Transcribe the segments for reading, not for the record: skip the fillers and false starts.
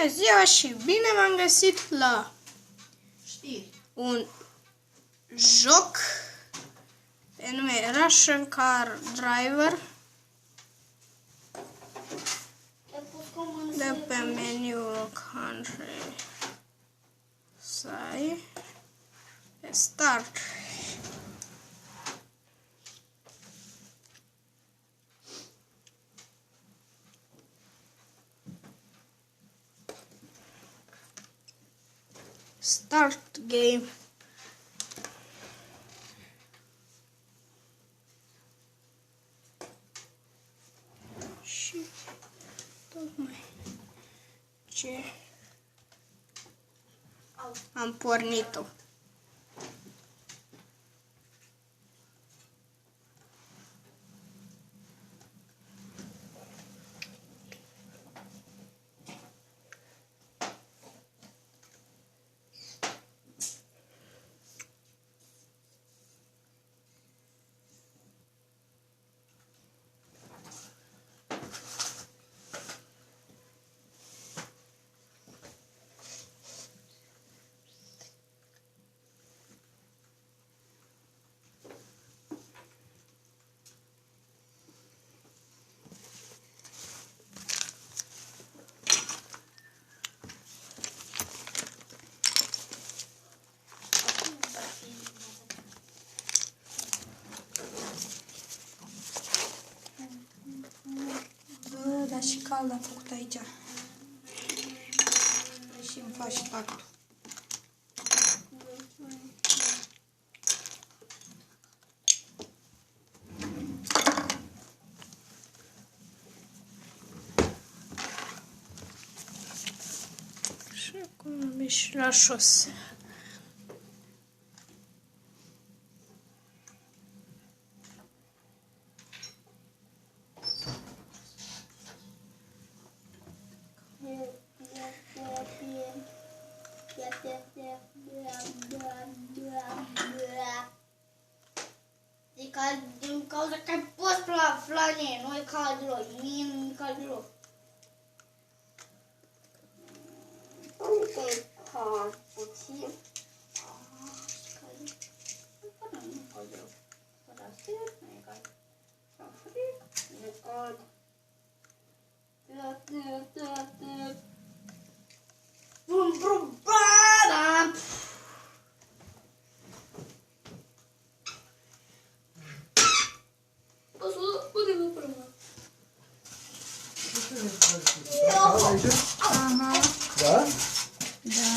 Bună ziua și bine v-am găsit la un joc pe nume Russian Car Driver de pe meniul Country Sai Start. Start game. Și tocmai ce am pornit-o. Dar și cald am făcut aici. Și îmi faci startul. Și acum am ieșit la șosea. Din cauza că ai pus pe la flane, nu e cald deloc, mie nu e cald deloc. Uite, cald puțin. Nu e cald deloc. Fără astea, nu e cald. Sau frig, nu e cald. Brum, brum, bada! Aha. Da? Da.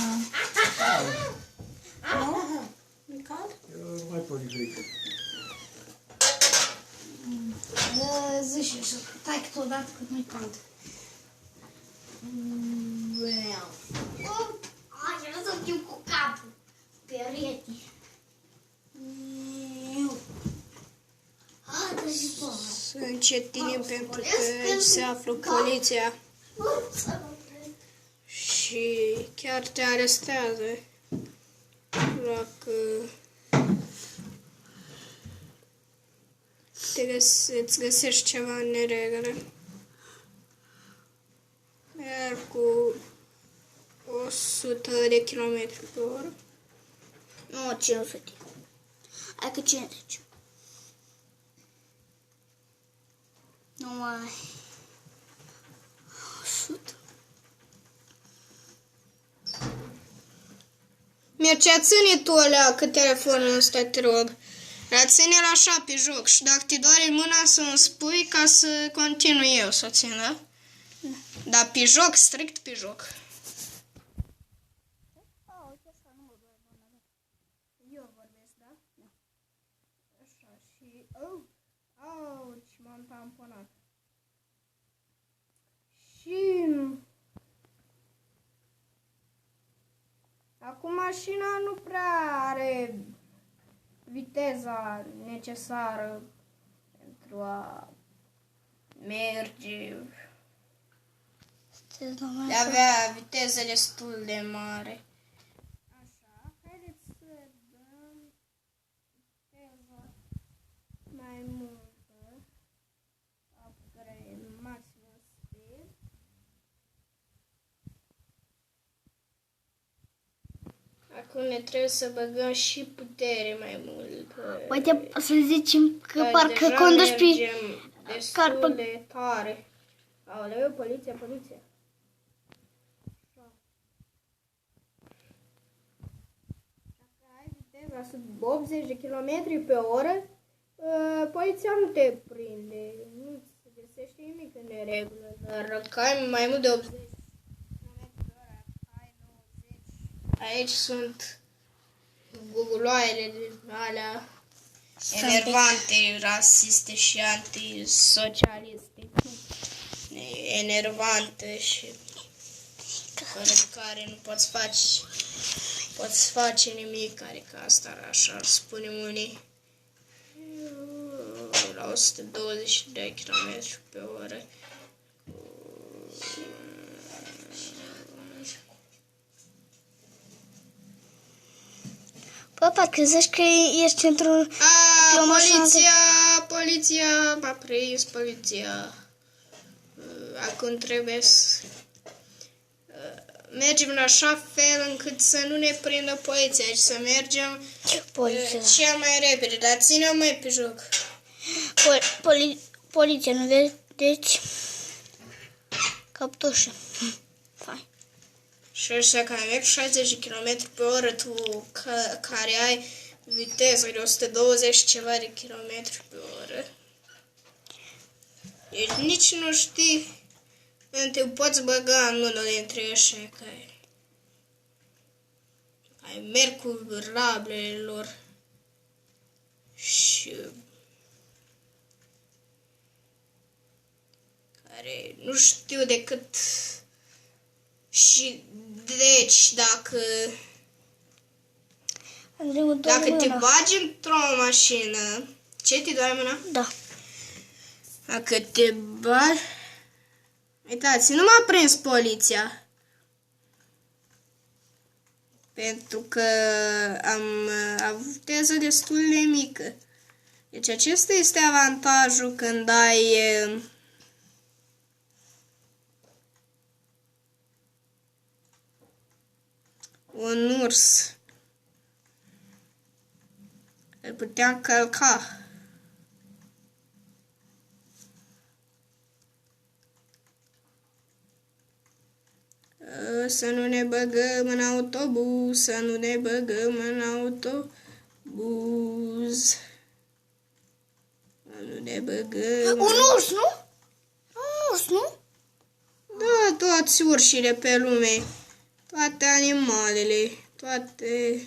Nu? E cald? Eu nu mai pot frică. Zici așa, tai că odată cât nu-i cald. Ai, vreau să fiu cu capul. Perete. Hai, treci pe ăla. Să încetinim pentru că aici se află poliția și chiar te arestează dacă îți găsești ceva în neregulă. Iar cu 100 de km pe oră. Nu, 500. Hai că 50. Nu mai. 100. Mircea, ține tu alea că telefonul ăsta, te rog. Dar ține-l așa pe joc și dacă te doare mâna să-mi spui ca să continui eu să o țin, da? Dar pe joc, strict pe joc. Eu vorbesc, da? Da. Așa și... Auci, m-am tamponat. Și... Acum mașina nu prea are viteza necesară pentru a merge. De avea viteză destul de mare. Așa, haideți să dăm viteza mai multă. Upgrade maximum speed. Acum ne trebuie să băgăm și putere mai mult. Uite, să zicem că Dar parcă deja conduci pe... mergem destul Carpă- de tare. Aoleu, poliția, poliția. Dacă ai viteza sub 80 de km pe oră, poliția nu te prinde. Nu se găsește nimic în neregulă. Dar dacă ai mai mult de 80 km pe oră, ai 90. Aici sunt guguloaiele din alea enervante, rasiste și antisocialiste. Enervante și fără care nu poți face nimic, adică asta așa ar spune unii. La 120 de km pe oră. Papa, crezi că ești într-un... A, o mașină poliția m-a prins, poliția. Acum trebuie să mergem în așa fel încât să nu ne prindă poliția, deci să mergem Poliția. cel mai repede, dar ține-o mai pe joc. Poliția, nu vezi? Deci... Captușă. Fai. Și ăștia care merg 60 de km pe oră, tu care ai viteză de 120 ceva de km pe oră. Deci nici nu știi când te poți băga în unul dintre ăștia care merg cu rablele lor și care nu știu decât și deci dacă te bagi într-o mașină, ce te doare mâna? Da. Dacă te bagi... Uitați, nu m-a prins poliția. Pentru că am avut viteză destul de mică. Deci acesta este avantajul când ai... un urs. Îl puteam călca. Să nu ne băgăm în autobuz, să nu ne băgăm în autobuz. Să nu ne băgăm... Un urs, nu? Un urs, nu? Da, toți urșile pe lume, toate animalele, toate...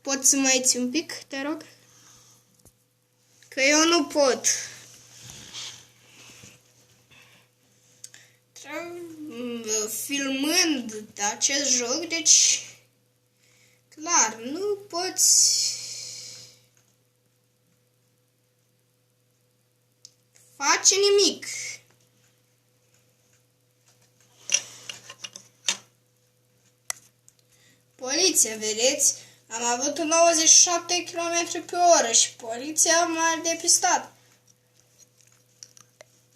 Poți să mai ții un pic, te rog? Că eu nu pot. Filmând acest joc, deci clar, nu poți face nimic. Poliția, vedeți? Am avut 97 km pe oră și poliția m-a depistat.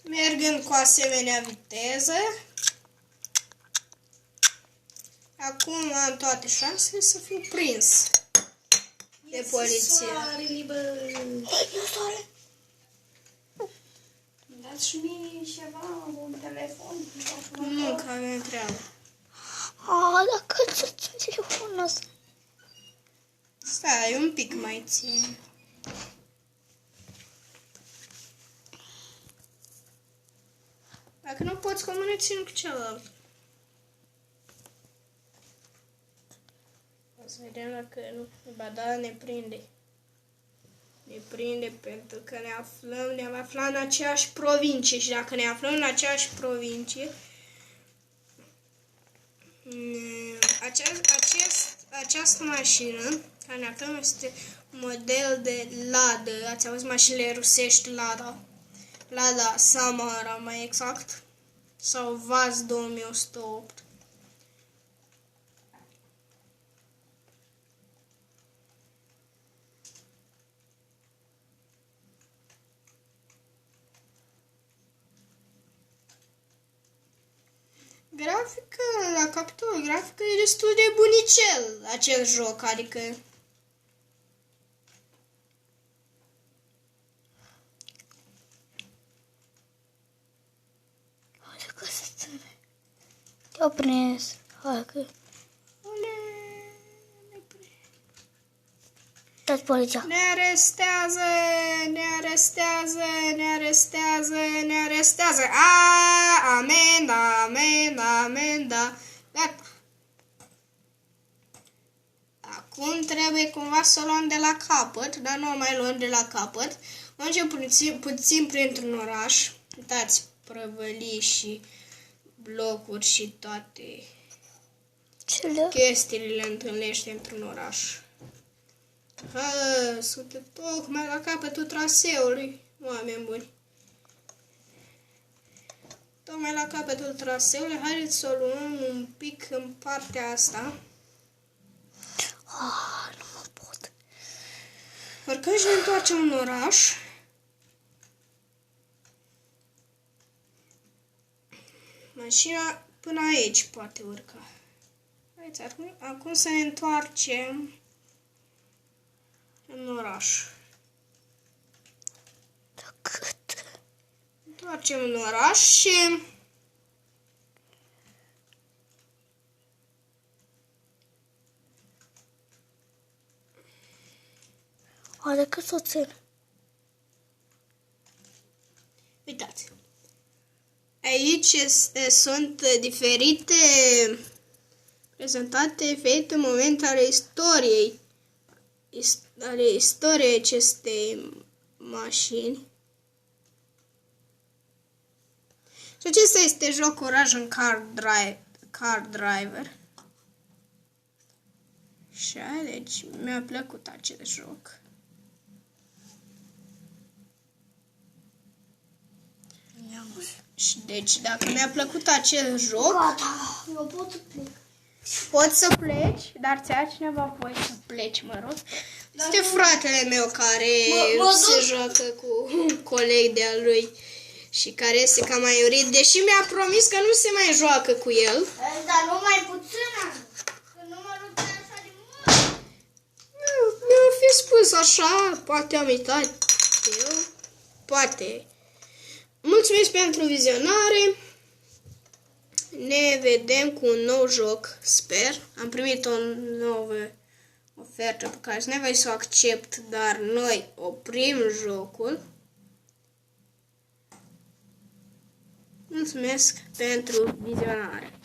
Mergând cu asemenea viteză, acum am toate șansele să fiu prins de poliție. Dați și mie ceva, un telefon. Nu, că avem treabă. Dar cât să-ți telefonul ăsta? Stai, un pic mai țin. Dacă nu poți comune, țin cu celălalt. O să vedem dacă nu... Ba da, ne prinde. Ne prinde pentru că ne-am aflat în aceeași provincie și dacă ne aflăm în aceeași provincie, această mașină care ne aflăm este model de Lada. Ați auzit mașinile rusești Lada? Lada Samara, mai exact. Sau Vaz 2108. Grafică, la capitolul grafică e destul de bunicel acel joc, adică... Hai că se ține. Te-au prins. Hai că... Dați poliția. Ne arestează, ne arestează, ne arestează, ne arestează. Amenda, amenda, amenda. Gata. Acum trebuie cumva să o luăm de la capăt, dar nu o mai luăm de la capăt. Mergem puțin printr-un oraș. Uitați, prăvălii și blocuri și toate Cele? chestiile le întâlnești într-un oraș. Sunt tocmai la capătul traseului, oameni buni. Tocmai la capătul traseului, haideți să o luăm un pic în partea asta. Nu mă pot. Urcăm și ne întoarcem în oraș. Mașina până aici poate urca. Haideți, acum să ne întoarcem în oraș. Da cât? Întoarcem în oraș și... Are cât să o țin? Uitați. Aici sunt diferite prezentate momente ale istoriei. Ale istoriei acestei mașini. Și acesta este jocul Russian Car Driver. Și deci mi-a plăcut acest joc. Și deci dacă mi-a plăcut acel joc, Gata, eu pot să plec. poți să pleci, dar ți-a cineva voie să pleci, mă rog. Este fratele meu care se joacă cu un coleg de-al lui și care este cam mai urit, deși mi-a promis că nu se mai joacă cu el. Dar nu mai puțin, că nu mă rog așa de mult. Mi-a fi spus așa, poate am uitat eu, poate. Mulțumesc pentru vizionare. Ne vedem cu un nou joc, sper. Am primit o nouă ofertă pe care nu voi să o accept, dar noi oprim jocul. Mulțumesc pentru vizionare.